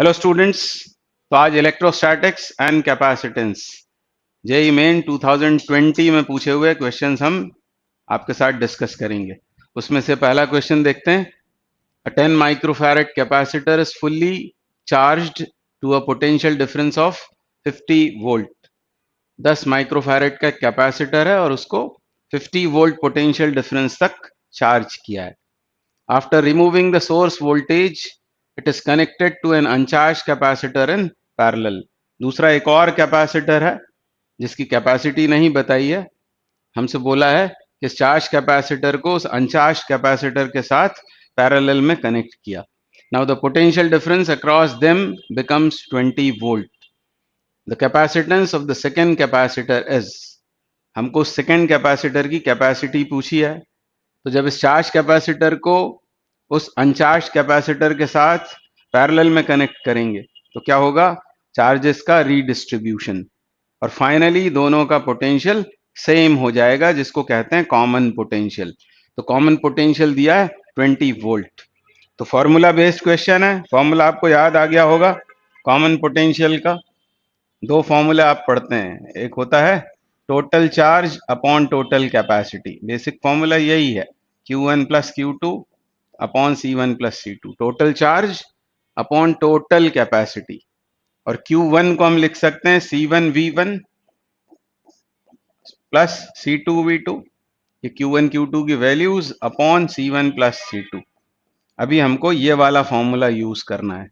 Hello students. तो आज electrostatics and capacitance JEE main 2020 में पूछे हुए क्वेश्चंस हम आपके साथ डिस्कस करेंगे। उसमें से पहला क्वेश्चन देखते हैं। A 10 microfarad capacitor is fully charged to a potential difference of 50 volt. 10 microfarad का कैपेसिटर है और उसको 50 वोल्ट पोटेंशियल डिफरेंस तक चार्ज किया है। After removing the source voltage, it is connected to an uncharged capacitor in parallel. दूसरा एक और कैपेसिटर है जिसकी कैपेसिटी नहीं बताई है। हमसे बोला है कि चार्ज कैपेसिटर को उस अनचार्ज कैपेसिटर के साथ पैरेलल में कनेक्ट किया। Now the potential difference across them becomes 20 volt. The capacitance of the second capacitor is, हमको सेकेंड कैपेसिटर की कैपेसिटी पूछी है। तो जब इस चार्ज कैपेसिटर को उस अनचार्ज कैपेसिटर के साथ पैरेलल में कनेक्ट करेंगे तो क्या होगा, चार्जेस का रीडिस्ट्रीब्यूशन, और फाइनली दोनों का पोटेंशियल सेम हो जाएगा जिसको कहते हैं कॉमन पोटेंशियल। तो कॉमन पोटेंशियल दिया है 20 वोल्ट। तो फॉर्मूला बेस्ड क्वेश्चन है, फॉर्मूला आपको याद आ गया होगा। कॉमन पोटेंशियल का दो फॉर्मूला आप पढ़ते हैं, एक होता है total charge upon total capacity. Basic formula यही है, Q1 plus Q2 upon C1 plus C2, total charge upon total capacity. और Q1 को हम लिख सकते हैं C1 V1 plus C2 V2, ये Q1 Q2 की values upon C1 plus C2। अभी हमको ये वाला फॉर्मूला यूज करना है।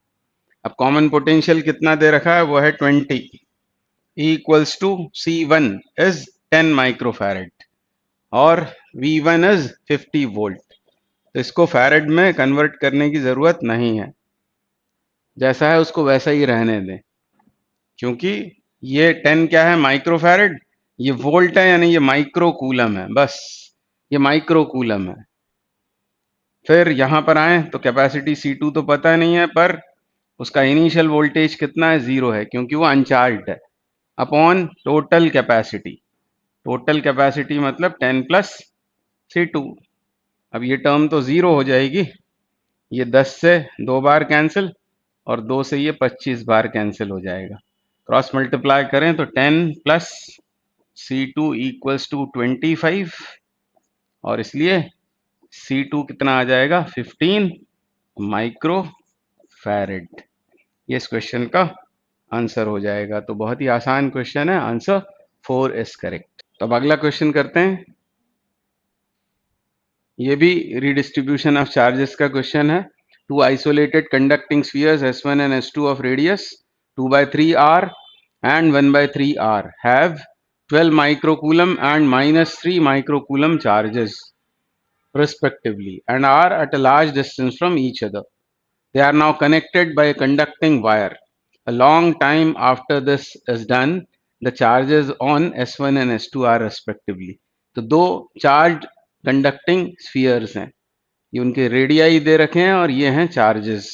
अब कॉमन पोटेंशियल कितना दे रखा है, वो है 20 equals to C1 is 10 microfarad और V1 इज 50 वोल्ट। तो इसको फैरेड में कन्वर्ट करने की जरूरत नहीं है, जैसा है उसको वैसा ही रहने दें, क्योंकि ये 10 क्या है, माइक्रोफैरेड, ये वोल्ट है यानी ये माइक्रो कूलम है, बस ये माइक्रो कूलम है। फिर यहां पर आए तो कैपेसिटी C2 तो पता नहीं है, पर उसका इनिशियल वोल्टेज कितना है, 0 है क्योंकि वो अनचार्ज्ड है, upon total capacity. Total capacity मतलब 10 प्लस C2। अब ये टर्म तो 0 हो जाएगी, ये 10 से 2 बार कैंसिल और 2 से ये 25 बार कैंसिल हो जाएगा। क्रॉस मल्टीप्लाई करें तो 10 प्लस C2 इक्वल्स टू 25, और इसलिए C2 कितना आ जाएगा, 15 माइक्रो फैरेड। ये इस क्वेश्चन का आंसर हो जाएगा। तो बहुत ही आसान क्वेश्चन है, आंसर 4 इज करेक्ट। तो अब अगला क्वेश्चन करते हैं। ये भी रीडिस्ट्रीब्यूशन ऑफ चार्जेस का क्वेश्चन है। Two isolated conducting spheres S1 and S2 of radius 2/3r and 1/3r have 12 microcoulomb and -3 microcoulomb charges respectively and are at a large distance from each other. They are now connected by a conducting wire. A long time after this is done, the charges on S1 and S2 are respectively. तो दो charge conducting spheres हैं, ये उनके radii दे रखे हैं और ये हैं चार्जेस।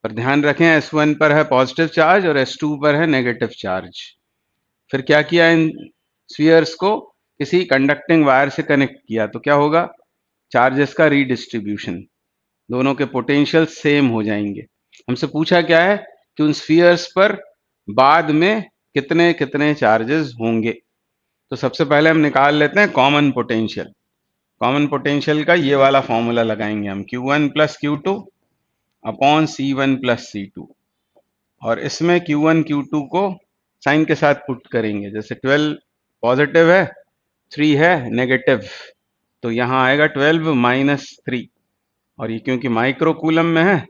पर ध्यान रखें S1 पर है पॉजिटिव चार्ज और S2 पर है नेगेटिव चार्ज। फिर क्या किया, इन स्फीयर्स को किसी कंडक्टिंग वायर से कनेक्ट किया तो क्या होगा, चार्जेस का रीडिस्ट्रीब्यूशन, दोनों के पोटेंशियल सेम हो जाएंगे। हमसे पूछा क्या है कि उन स्फीयर्स पर बाद में कितने कितने चार्जेस होंगे। तो सबसे पहले हम निकाल लेते हैं कॉमन पोटेंशियल। कॉमन पोटेंशियल का ये वाला फॉर्मूला लगाएंगे हम, Q1 plus Q2 upon C1 plus C2, और इसमें Q1 Q2 को साइन के साथ पुट करेंगे। जैसे 12 पॉजिटिव है, 3 है नेगेटिव, तो यहाँ आएगा 12 माइनस 3, और ये क्योंकि माइक्रो कूलम में है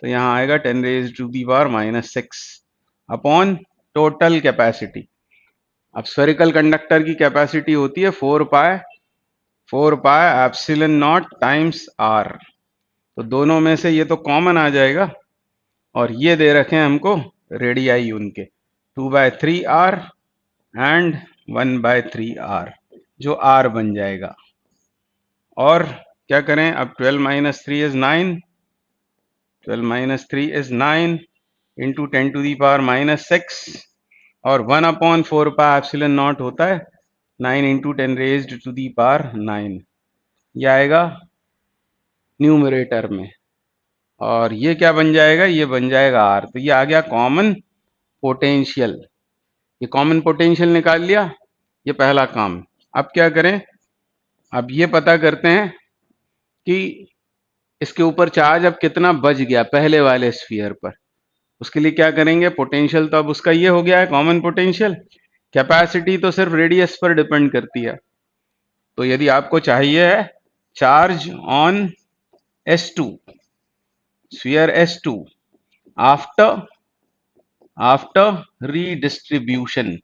तो यहाँ आएगा 10 raise to the power -6 upon total capacity. अब स्फेरिकल कंडक्टर की कैपेसिटी होती है 4 pi epsilon naught times R. तो दोनों में से ये तो कॉमन आ जाएगा, और ये दे रखे हैं हमको रेडियाई उनके 2/3r एंड 1/3r, जो r बन जाएगा। और क्या करें, अब 12 minus 3 is 9, 12 minus 3 is 9 into 10 to the power -6, और 1/4 पाई एप्सिलॉन नॉट होता है 9 into 10 raised to the power 9। यह आएगा न्यूमरेटर में, और ये क्या बन जाएगा, ये बन जाएगा आर। तो ये आ गया कॉमन पोटेंशियल। ये कॉमन पोटेंशियल निकाल लिया, ये पहला काम। अब क्या करें, अब ये पता करते हैं कि इसके ऊपर चार्ज अब कितना बच गया पहले वाले स्फीयर पर। उसके लिए क्या करेंगे, पोटेंशियल तो अब उसका ये हो गया है कॉमन पोटेंशियल, कैपेसिटी तो सिर्फ रेडियस पर डिपेंड करती है। तो यदि आपको चाहिए है charge on S2, sphere S2 after after redistribution,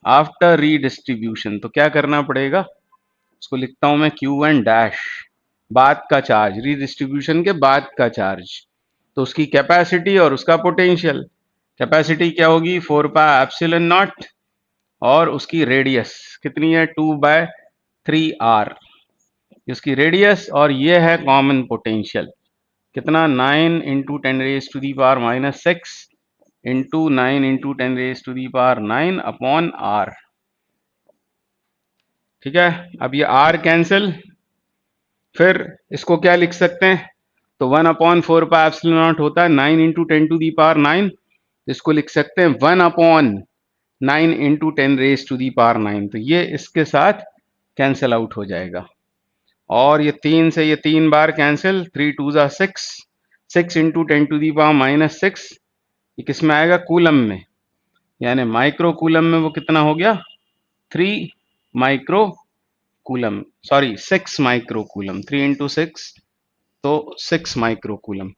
after redistribution, तो क्या करना पड़ेगा, उसको लिखता हूं मैं Q1 डैश, बाद का चार्ज, रीडिस्ट्रीब्यूशन के बाद का चार्ज। तो उसकी कैपेसिटी और उसका पोटेंशियल, कैपेसिटी क्या होगी 4πε0, और उसकी रेडियस कितनी है 2/3r, उसकी रेडियस, और ये है कॉमन पोटेंशियल कितना 9 into 10⁻⁻6 into 9 into 10⁻⁹ upon r। ठीक है, अब ये r कैंसिल, फिर इसको क्या लिख सकते हैं, तो 1/4πε0 होता है 9 इंटू 10⁻⁹, इसको लिख सकते हैं 1/9 इंटू 10⁻⁹। तो ये इसके साथ कैंसिल आउट हो जाएगा, और ये 3 से ये 3 बार कैंसिल, 3 2 जा 6, 6 इंटू 10⁻⁻6, ये किस में आएगा, कूलम में, यानी माइक्रो कूलम में वो कितना हो गया 3 micro coulomb, sorry 6 micro coulomb, 3 into 6 तो 6 माइक्रो कूलम।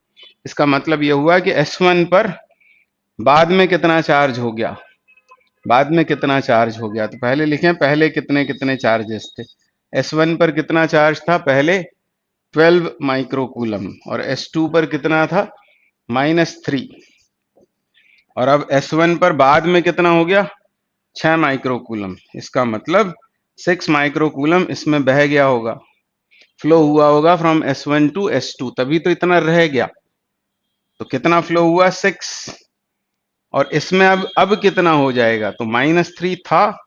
इसका मतलब ये हुआ कि S1 पर बाद में कितना चार्ज हो गया, बाद में कितना चार्ज हो गया, तो पहले लिखें पहले कितने कितने चार्जेस थे। S1 पर कितना चार्ज था पहले 12 माइक्रो कूलम, और S2 पर कितना था -3, और अब S1 पर बाद में कितना हो गया 6 माइक्रो कूलम। इसका मतलब 6 माइक्रो कूलम इसमें बह गया होगा, फ्लो हुआ होगा फ्रॉम S1 टू S2, तभी तो इतना रह गया। तो कितना फ्लो हुआ 6, और इसमें अब कितना हो जाएगा, तो -3 था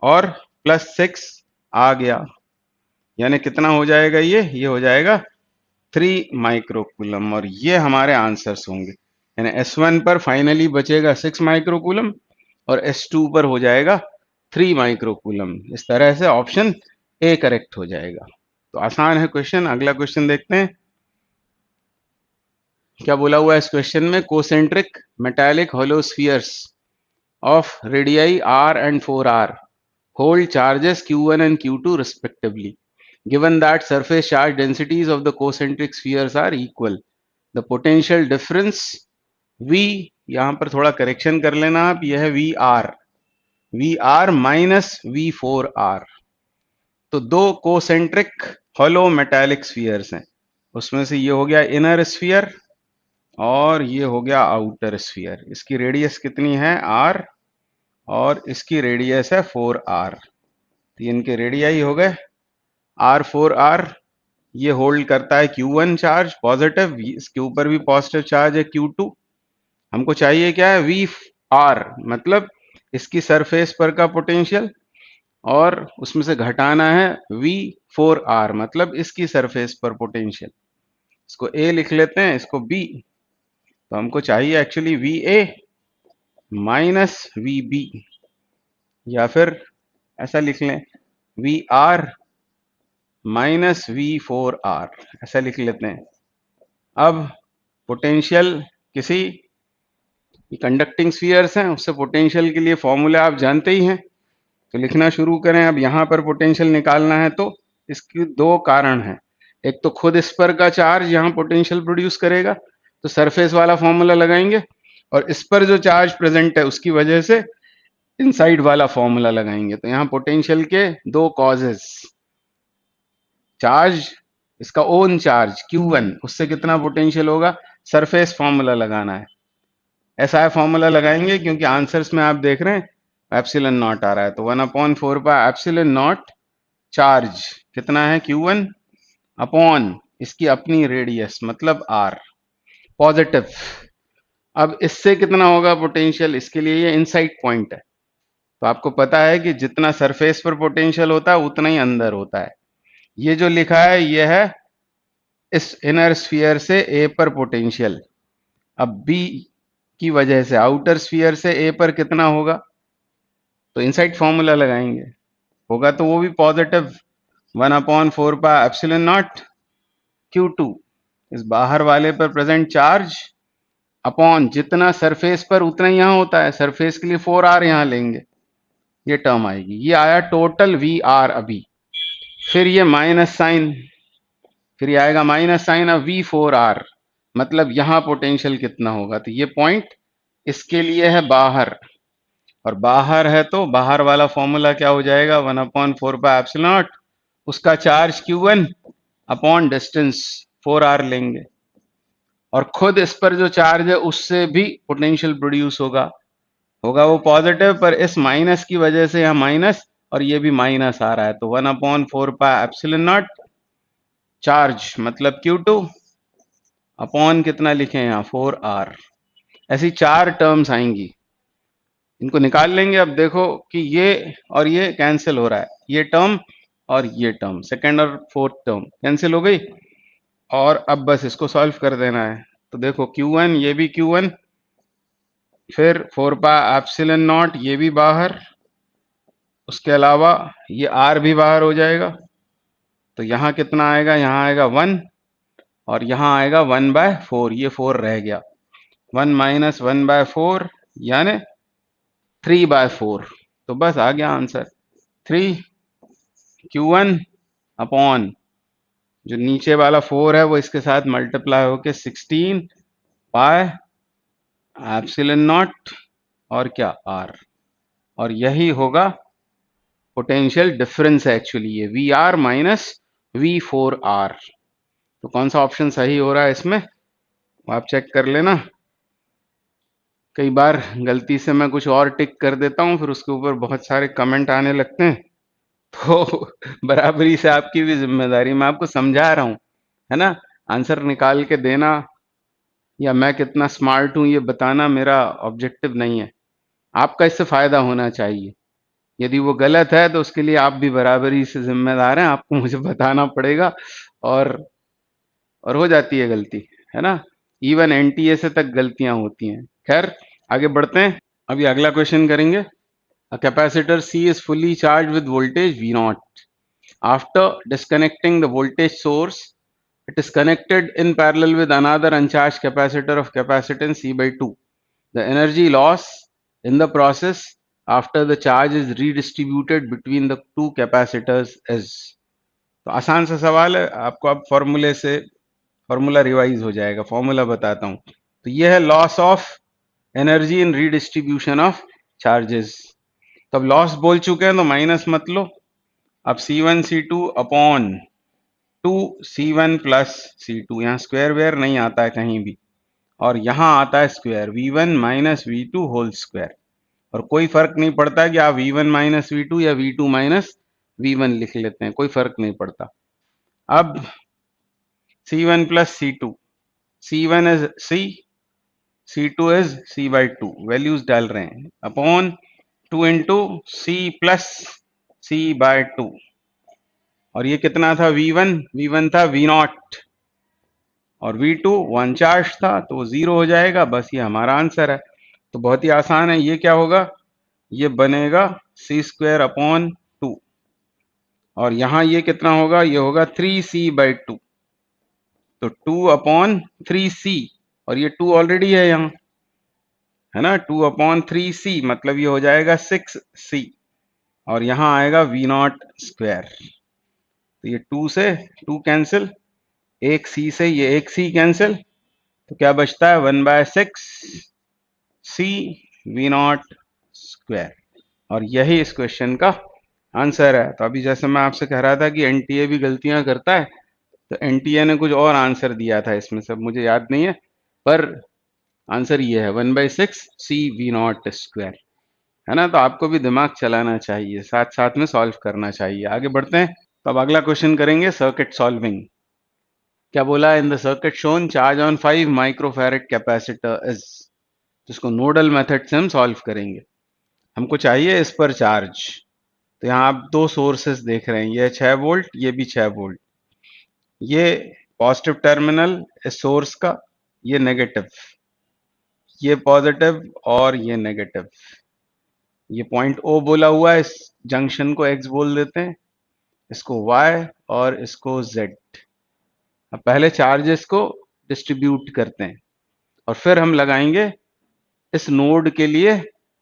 और +6 आ गया, यानी कितना हो जाएगा, ये हो जाएगा 3 माइक्रो कूलम, और ये हमारे आंसर्स होंगे। यानी S1 पर फाइनली बचेगा 6 माइक्रो कूलम, और S2 पर हो जाएगा 3 माइक्रो कूलम। इस तरह से ऑप्शन ए करेक्ट हो जाएगा। तो आसान है क्वेश्चन। अगला क्वेश्चन देखते हैं क्या बोला हुआ है इस क्वेश्चन में, concentric metallic hollow spheres of radii r and 4r hold charges q1 and q2 respectively, given that surface charge densities of the concentric spheres are equal, the potential difference v, यहां पर थोड़ा correction कर लेना आप, यह है vr minus v4r। तो दो कोसेंट्रिक होलो मेटालिक स्फीयर्स हैं, उसमें से ये हो गया इनर स्फीयर और ये हो गया आउटर स्फीयर। इसकी रेडियस कितनी है r, और इसकी रेडियस है 4r। तो इनके रेडियाई हो गए r4r। ये होल्ड करता है q1 चार्ज पॉजिटिव, इसके ऊपर भी पॉजिटिव चार्ज है q2। हमको चाहिए क्या है vr, मतलब इसकी सरफेस पर का पोटेंशियल, और उसमें से घटाना है v4r, मतलब इसकी सरफेस पर पोटेंशियल। इसको a लिख लेते हैं, इसको b। तो हमको चाहिए एक्चुअली va माइनस vb, या फिर ऐसा लिख लें vr माइनस v4r, ऐसा लिख लेते हैं। अब पोटेंशियल किसी कंडक्टिंग स्फीयर्स हैं, उससे पोटेंशियल के लिए फॉर्मूला आप जानते ही हैं, तो लिखना शुरू करें। अब यहाँ पर पोटेंशियल निकालना है, तो इसके दो कारण हैं। एक तो खुद इस पर का चार्ज यहाँ पोटेंशियल प्रोड्यूस करेगा, तो सरफेस वाला फॉर्मूला लगाएंगे, और इस पर जो चार्ज प्रेजेंट है उसकी वजह से इनसाइड वाला फॉर्मूला लगाएंगे। तो यहाँ पोटेंशियल के दो कॉजेस, चार्ज, इसका ओन चार्ज Q1, उससे कितना पोटेंशियल होगा, सरफेस फॉर्मूला लगाना है। ऐसा है फॉर्मूला लगाएंगे क्योंकि आंसर्स में आप देख रहे हैं एप्सिलॉन नॉट आ रहा है, तो 1/4πε0 चार्ज कितना है Q1 अपॉन इसकी अपनी रेडियस मतलब r पॉजिटिव। अब इससे कितना होगा पोटेंशियल, इसके लिए ये इनसाइड पॉइंट है, तो आपको पता है कि जितना सरफेस पर पोटेंशियल होता है उतना ही अंदर होता है। ये जो लिखा है ये है इस इनर स्फीयर से ए पर पोटेंशियल, अब बी की वजह से आउटर स्फीयर से ए पर कितना होगा, तो इनसाइड फॉर्मूला लगाएंगे, होगा तो वो भी positive 1/4 pi epsilon not Q2, इस बाहर वाले पर प्रेजेंट चार्ज अपॉन जितना सरफेस पर उतना ही यहाँ होता है, सरफेस के लिए 4R यहाँ लेंगे, ये टर्म आएगी, ये आया टोटल VR अभी, फिर ये माइनस साइन, फिर ये आएगा माइनस साइन ऑफ V4R, मतलब यहां पोटेंशियल कितना होगा, तो ये पॉइंट इसके लिए है बाहर, और बाहर है तो बाहर वाला फॉर्मूला क्या हो जाएगा, 1/4 पाई एप्सिलॉन नॉट, उसका charge Q1 upon distance 4R लेंगे, और खुद इस पर जो चार्ज है उससे भी पोटेंशियल प्रोड्यूस होगा, होगा वो पॉजिटिव, पर इस माइनस की वजह से यहाँ माइनस और ये भी माइनस आ रहा है, तो 1/4 पाई एप्सिलॉन नॉट चार्ज मतलब Q2 अपॉन कितना लिखे यहाँ 4R, ऐसी चार टर्म्स आएंगी, इनको निकाल लेंगे। अब देखो कि ये और ये कैंसिल हो रहा है, ये टर्म और ये टर्म, सेकंड और फोर्थ टर्म कैंसिल हो गई, और अब बस इसको सॉल्व कर देना है। तो देखो Q1, ये भी Q1, फिर 4 पाई एप्सिलॉन नॉट ये भी बाहर, उसके अलावा ये R भी बाहर हो जाएगा, तो यहाँ कितना आएगा, यहाँ आएगा 1, और यहाँ आएगा 1/4, ये 4 रह गया, 1 माइनस 1/4 यानी 3/4, तो बस आ गया आंसर, 3Q1 अपॉन जो नीचे वाला 4 है वो इसके साथ मल्टीप्लाई होके 16 पाई एप्सिलॉन नॉट और क्या R, और यही होगा पोटेंशियल डिफरेंस है एक्चुअली, ये VR माइनस V4R, तो कौन सा ऑप्शन सही हो रहा है इसमें आप चेक कर लेना। कई बार गलती से मैं कुछ और टिक कर देता हूं, फिर उसके ऊपर बहुत सारे कमेंट आने लगते हैं, तो बराबरी से आपकी भी जिम्मेदारी, मैं आपको समझा रहा हूं, है ना, आंसर निकाल के देना या मैं कितना स्मार्ट हूं ये बताना मेरा ऑब्जेक्टिव नहीं है, आपका इससे फायदा होना चाहिए, यदि वो गलत है तो उसके लिए आप भी बराबरी से जिम्मेदार हैं, आपको मुझे बताना पड़ेगा, और हो जाती है गलती, है ना, इवन NTA से तक गलतियां होती हैं। खैर आगे बढ़ते हैं, अभी अगला क्वेश्चन करेंगे। A capacitor C is fully charged with voltage V0. After disconnecting the voltage source, it is connected in parallel with another uncharged capacitor of capacitance C by 2. The energy loss in the process after the charge is redistributed between the two capacitors is. तो आसान सा सवाल है, आपको अब फॉर्मूले से formula revise हो जाएगा, फॉर्मूला बताता हूं, तो यह है loss of energy in redistribution of charges, तब लॉस बोल चुके हैं तो माइनस मत लो, अब C1 C2 upon 2 C1 plus C2, यहाँ स्क्वायर वेयर नहीं आता है कहीं भी, और यहाँ आता है square V1 minus V2 whole square, और कोई फर्क नहीं पड़ता कि आप V1 माइनस V2 या V2 माइनस V1 लिख लेते हैं, कोई फर्क नहीं पड़ता। अब C1 plus C2, C1 is C, C2 is C by 2, values डाल रहे हैं, upon 2 into C plus C by 2, और ये कितना था V1 था V0, और V2 वन चार्ज था तो 0 हो जाएगा, बस ये हमारा आंसर है। तो बहुत ही आसान है, ये क्या होगा, ये बनेगा C² अपॉन 2, और यहाँ ये कितना होगा, ये होगा 3C by 2, तो 2 अपॉन 3C, और ये 2 ऑलरेडी है यहाँ, है ना, 2 अपॉन 3C मतलब ये हो जाएगा 6C, और यहाँ आएगा V0 स्क्वायर, तो ये 2 से 2 कैंसिल, एक C से ये एक C कैंसिल, तो क्या बचता है 1/6C V0 स्क्वायर, और यही इस क्वेश्चन का आंसर है। तो अभी जैसे मैं आपसे कह रहा था कि NTA भी गलतियां करता है, तो NTA ने कुछ और आंसर दिया था इसमें, सब मुझे याद नहीं है, पर आंसर ये है 1/6C V0 स्क्वायर, है ना, तो आपको भी दिमाग चलाना चाहिए, साथ साथ में सॉल्व करना चाहिए। आगे बढ़ते हैं, तो अब अगला क्वेश्चन करेंगे सर्किट सॉल्विंग। क्या बोला, in the circuit shown charge on 5 microfarad capacitor is, जिसको नोडल मेथड से हम सॉल्व करेंगे, हमको चाहिए इस पर चार्ज, तो यहाँ आप दो सोर्सेस देख रहे हैं, ये 6 वोल्ट, ये भी 6 वोल्ट, ये पॉजिटिव टर्मिनल इस सोर्स का, ये नेगेटिव, ये पॉजिटिव और ये नेगेटिव। ये पॉइंट ओ बोला हुआ है, इस जंक्शन को एक्स बोल देते हैं, इसको वाई और इसको जेड। अब पहले चार्जेस को डिस्ट्रीब्यूट करते हैं और फिर हम लगाएंगे इस नोड के लिए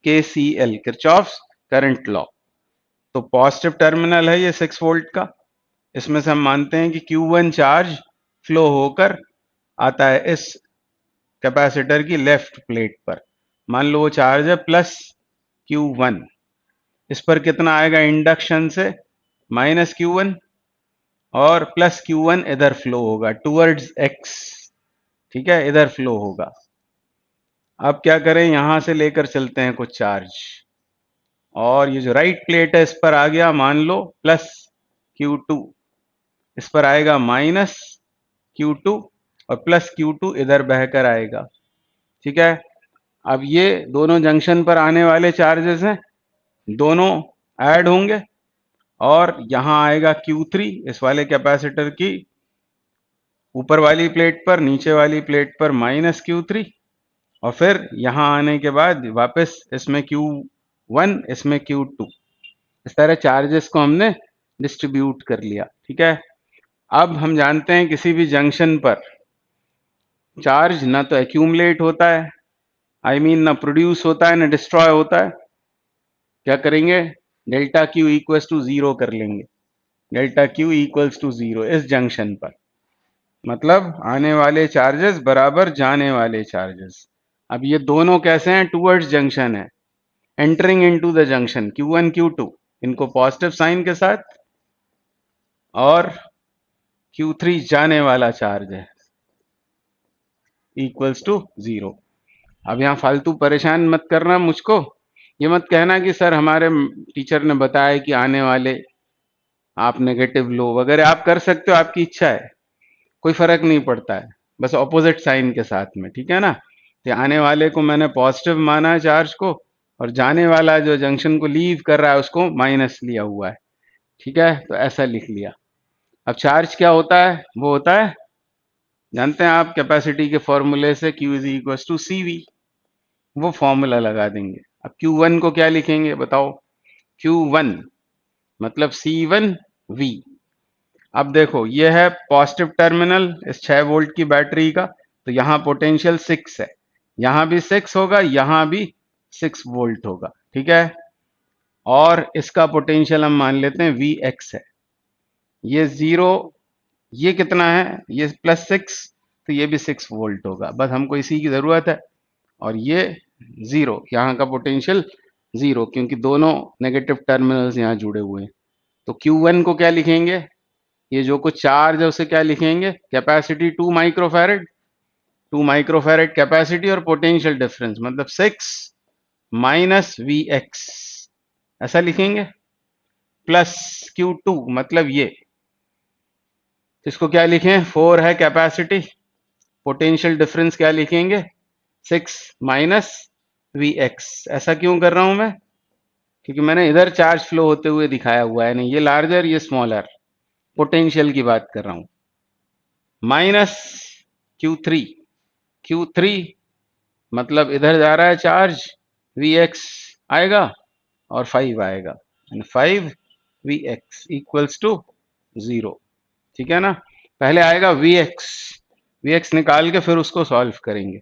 KCL, किरचॉफ्स करंट लॉ। तो पॉजिटिव टर्मिनल है ये 6 वोल्ट का, इसमें से हम मानते हैं कि Q1 चार्ज फ्लो होकर आता है इस कैपेसिटर की लेफ्ट प्लेट पर। मान लो वो चार्ज है +Q1, इस पर कितना आएगा इंडक्शन से -Q1 और +Q1 इधर फ्लो होगा टूवर्ड्स X, ठीक है, इधर फ्लो होगा। अब क्या करें, यहां से लेकर चलते हैं कुछ चार्ज और ये जो राइट प्लेट है इस पर आ गया मान लो +Q2, इस पर आएगा -Q2 और +Q2 इधर बहकर आएगा, ठीक है। अब ये दोनों जंक्शन पर आने वाले चार्जेस हैं, दोनों ऐड होंगे और यहां आएगा Q3 इस वाले कैपेसिटर की ऊपर वाली प्लेट पर, नीचे वाली प्लेट पर -Q3 और फिर यहां आने के बाद वापस इसमें Q1 इसमें Q2। इस तरह चार्जेस को हमने डिस्ट्रीब्यूट कर लिया, ठीक है। अब हम जानते हैं किसी भी जंक्शन पर चार्ज ना तो एक्यूमुलेट होता है, आई मीन ना प्रोड्यूस होता है ना डिस्ट्रॉय होता है। क्या करेंगे, डेल्टा क्यू इक्वल्स टू 0 कर लेंगे, डेल्टा क्यू इक्वल्स टू 0 इस जंक्शन पर, मतलब आने वाले चार्जेस बराबर जाने वाले चार्जेस। अब ये दोनों कैसे हैं, टूवर्ड्स जंक्शन है, entering into the junction Q1 Q2, इनको पॉजिटिव साइन के साथ, और Q3 जाने वाला चार्ज है इक्वल्स टू 0। अब यहाँ फालतू परेशान मत करना मुझको, ये मत कहना कि सर हमारे टीचर ने बताया कि आने वाले आप नेगेटिव लो वगैरह, आप कर सकते हो, आपकी इच्छा है, कोई फर्क नहीं पड़ता है, बस ऑपोजिट साइन के साथ में, ठीक है ना। तो आने वाले को मैंने पॉजिटिव माना है चार्ज को, और जाने वाला जो जंक्शन को लीव कर रहा है उसको माइनस लिया हुआ है, ठीक है। तो ऐसा लिख लिया। अब चार्ज क्या होता है, वो होता है, जानते हैं आप कैपेसिटी के फॉर्मूले से, Q is equal to CV, वो फॉर्मूला लगा देंगे। अब Q1 को क्या लिखेंगे बताओ, Q1 मतलब C1V। अब देखो ये है पॉजिटिव टर्मिनल इस 6 वोल्ट की बैटरी का, तो यहां पोटेंशियल 6 है, यहां भी 6 होगा, यहां भी 6 वोल्ट होगा, ठीक है। और इसका पोटेंशियल हम मान लेते हैं Vx है, ये 0, ये कितना है, ये +6, तो ये भी 6 वोल्ट होगा, बस हमको इसी की जरूरत है। और ये 0, यहाँ का पोटेंशियल 0, क्योंकि दोनों नेगेटिव टर्मिनल्स यहाँ जुड़े हुए हैं। तो Q1 को क्या लिखेंगे, ये जो कुछ चार्ज है उसे क्या लिखेंगे, कैपेसिटी 2 माइक्रोफैरेड, 2 माइक्रोफैरेड कैपेसिटी और पोटेंशियल डिफरेंस मतलब 6 माइनस Vx, ऐसा लिखेंगे, प्लस Q2 मतलब ये, इसको क्या लिखें, 4 है कैपेसिटी, पोटेंशियल डिफरेंस क्या लिखेंगे, 6 माइनस Vx। ऐसा क्यों कर रहा हूं मैं, क्योंकि मैंने इधर चार्ज फ्लो होते हुए दिखाया हुआ है, नहीं ये लार्जर ये स्मॉलर, पोटेंशियल की बात कर रहा हूं, माइनस Q3, Q3 मतलब इधर जा रहा है चार्ज, Vx आएगा और 5 आएगा, 5 Vx इक्वल्स टू 0, ठीक है ना। पहले आएगा Vx, Vx निकाल के फिर उसको सॉल्व करेंगे।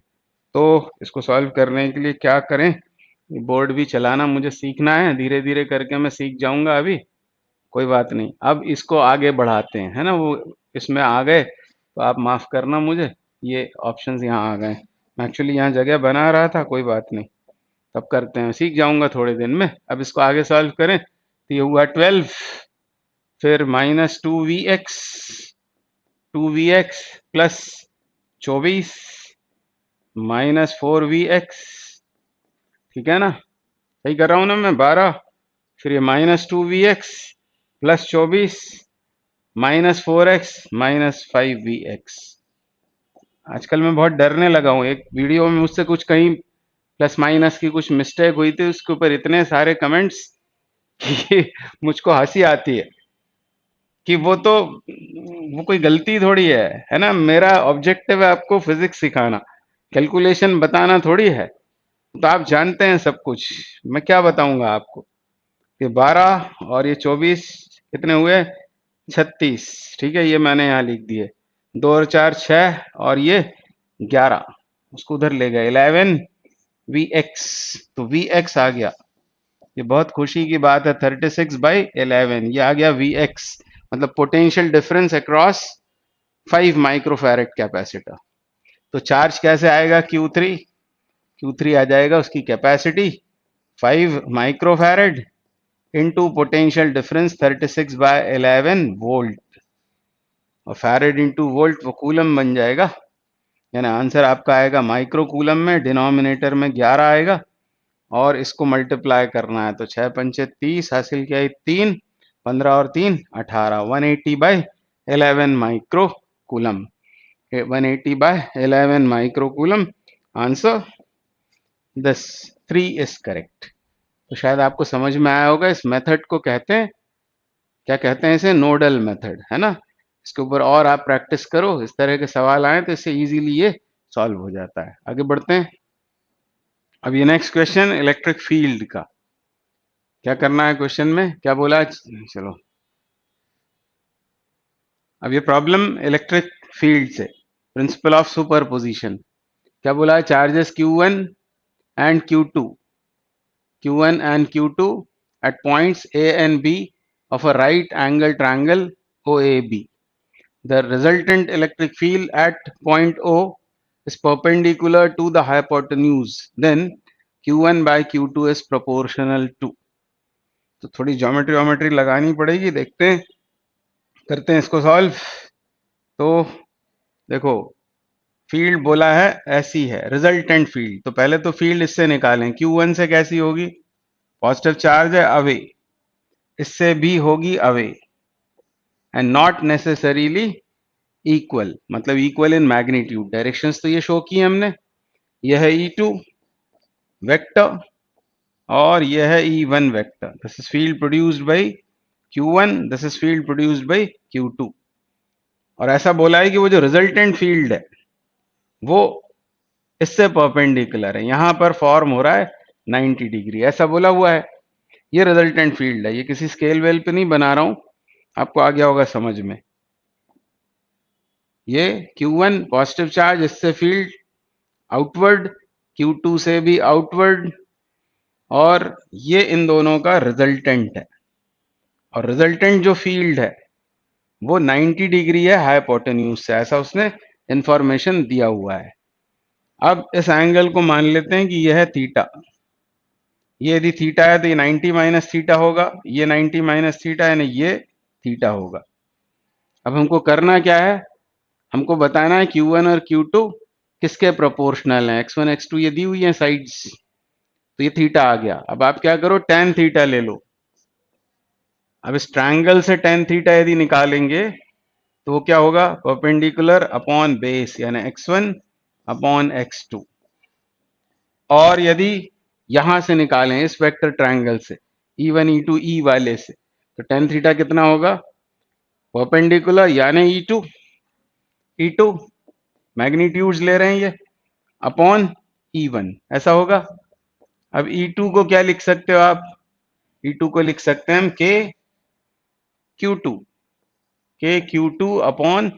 तो इसको सॉल्व करने के लिए क्या करें, बोर्ड भी चलाना मुझे सीखना है, धीरे धीरे करके मैं सीख जाऊंगा, अभी कोई बात नहीं। अब इसको आगे बढ़ाते हैं, है ना, वो इसमें आ गए तो आप माफ करना मुझे, ये ऑप्शंस यहाँ आ गए, मैं एक्चुअली यहाँ जगह बना रहा था, कोई बात नहीं, तब करते हैं, सीख जाऊंगा थोड़े दिन में। अब इसको आगे सॉल्व करें तो ये हुआ 12, फिर -2Vx, 2Vx प्लस 24 -4Vx, ठीक है ना, सही कर रहा हूं ना मैं, 12, फिर ये -2Vx प्लस 24 -4x -5Vx। आजकल मैं बहुत डरने लगा हूँ, एक वीडियो में मुझसे कुछ कहीं प्लस माइनस की कुछ मिस्टेक हुई थी, उसके ऊपर इतने सारे कमेंट्स कि मुझको हंसी आती है। कि वो कोई गलती थोड़ी है ना। मेरा ऑब्जेक्टिव है आपको फिजिक्स सिखाना, कैलकुलेशन बताना थोड़ी है। तो आप जानते हैं सब कुछ, मैं क्या बताऊंगा आपको कि 12 और ये 24 कितने हुए, 36। ठीक है, ये मैंने यहाँ लिख दिए। 2 और 4 6 और ये 11, उसको उधर ले गए 11 वी एक्स, तो वी एक्स आ गया। ये बहुत खुशी की बात है, 36/11 ये आ गया वी एक्स, मतलब potential difference across 5 microfarad capacitor. तो चार्ज कैसे आएगा Q3, Q3 आ जाएगा उसकी capacity 5 microfarad into potential difference 36/11 volt, और फैरेड इंटू वोल्ट वो कूलम बन जाएगा। यानी आंसर आपका आएगा माइक्रो कूलम में, डिनोमिनेटर में 11 आएगा और इसको मल्टीप्लाई करना है। तो 6 पंचे 30, हासिल किया 3, 15 और 3 18, 180/11 micro coulomb, 180/11 micro coulomb. Answer this 3 is correct. तो शायद आपको समझ में आया होगा, इस मेथड को कहते हैं, क्या कहते हैं इसे, नोडल मेथड, है ना। इसके ऊपर और आप प्रैक्टिस करो, इस तरह के सवाल आए तो इससे इजीली ये सॉल्व हो जाता है। आगे बढ़ते हैं। अब ये नेक्स्ट क्वेश्चन इलेक्ट्रिक फील्ड का, क्या करना है क्वेश्चन में, क्या बोला चलो। अब ये प्रॉब्लम इलेक्ट्रिक फील्ड से, प्रिंसिपल ऑफ सुपरपोजिशन, क्या बोला है, charges Q1 and Q2 and Q2 at points A and B of a right angle triangle OAB. The resultant electric field at point O is perpendicular to the hypotenuse. Then Q1 by Q2 is proportional to. तो थोड़ी geometry लगानी पड़ेगी, देखते हैं, करते हैं इसको solve. तो देखो, फील्ड बोला है ऐसी है, रिजल्टेंट फील्ड, तो पहले तो फील्ड इससे निकालें। Q1 से कैसी होगी, पॉजिटिव चार्ज है अवे, इससे भी होगी away, and not necessarily equal, मतलब इक्वल इन मैग्नीट्यूड। डायरेक्शंस तो ये शो की हमने, यह है E2 वेक्टर और यह है E1 vector. This is field produced by Q1, this is field produced by Q2। और ऐसा बोला है कि वो जो रिजल्टेंट फील्ड है वो इससे परपेंडिकुलर है, यहां पर फॉर्म हो रहा है 90 डिग्री, ऐसा बोला हुआ है। ये रिजल्टेंट फील्ड है, ये किसी स्केल वेल पे नहीं बना रहा हूं, आपको आ गया होगा समझ में। ये Q1 पॉजिटिव चार्ज, इससे फील्ड आउटवर्ड, Q2 से भी आउटवर्ड, और ये इन दोनों का रिजल्टेंट है। और रिजल्टेंट जो फील्ड है वो 90 डिग्री है हाइपोटेन्यूज से, ऐसा उसने इंफॉर्मेशन दिया हुआ है। अब इस एंगल को मान लेते हैं कि यह है थीटा, ये यदि थीटा है तो ये 90 माइनस थीटा होगा, ये 90 माइनस थीटा यानी ये थीटा होगा। अब हमको करना क्या है, हमको बताना है Q1 और Q2 किसके प्रोपोर्शनल हैं। X1 X2 ये दी हुई है साइड्स, तो ये थीटा आ गया। अब आप क्या करो, tan थीटा ले लो। अब इस ट्रायंगल से tan थीटा यदि निकालेंगे तो वो क्या होगा, परपेंडिकुलर अपॉन बेस, यानी X1 अपॉन X2। और यदि यहां से निकालें इस वेक्टर ट्रायंगल से, E1 E2 E वाले से, तो tan थीटा कितना होगा, परपेंडिकुलर यानी E2 मैग्नीट्यूड्स ले रहे हैं ये, अपॉन E1, ऐसा होगा। अब E2 को क्या लिख सकते हो आप, E2 को लिख सकते हैं हम K Q2 अपॉन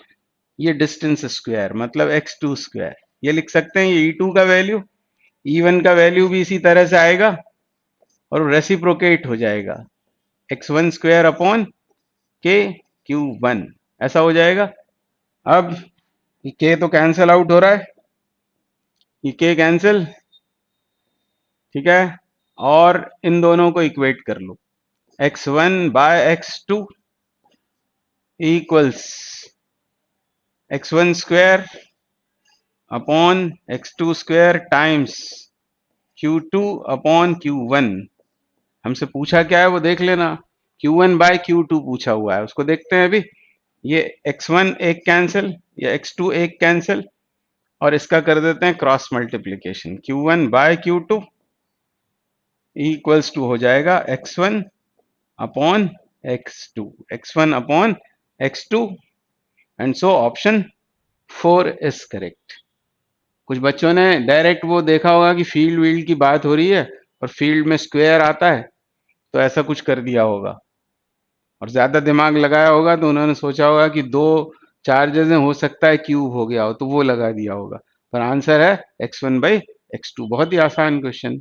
ये डिस्टेंस स्क्वायर, मतलब X2 स्क्वायर, ये लिख सकते हैं। ये E2 का वैल्यू, E1 का वैल्यू भी इसी तरह से आएगा और रेसिप्रोकेट हो जाएगा, X1 square upon K Q1, ऐसा हो जाएगा। अब ये K तो कैंसिल आउट हो रहा है, ये K कैंसिल, ठीक है, और इन दोनों को इक्वेट कर लो, X1 by X2 equals X1 square upon X2 square times Q2 upon Q1। हमसे पूछा क्या है वो देख लेना, Q1 बाय Q2 पूछा हुआ है, उसको देखते हैं अभी। ये X1 एक कैंसिल, या X2 एक कैंसिल, और इसका कर देते हैं cross multiplication, Q1 by Q2 equals to हो जाएगा X1 upon X2, X1 upon x2 and so option 4 is correct. कुछ बच्चों ने डायरेक्ट वो देखा होगा कि फील्ड वील्ड की बात हो रही है और फील्ड में स्क्वायर आता है तो ऐसा कुछ कर दिया होगा, और ज्यादा दिमाग लगाया होगा तो उन्होंने सोचा होगा कि दो चार्जेस हैं, हो सकता है क्यूब हो गया हो, तो वो लगा दिया होगा। पर आंसर है x1 बाई x2। बहुत ही आसान क्वेश्चन।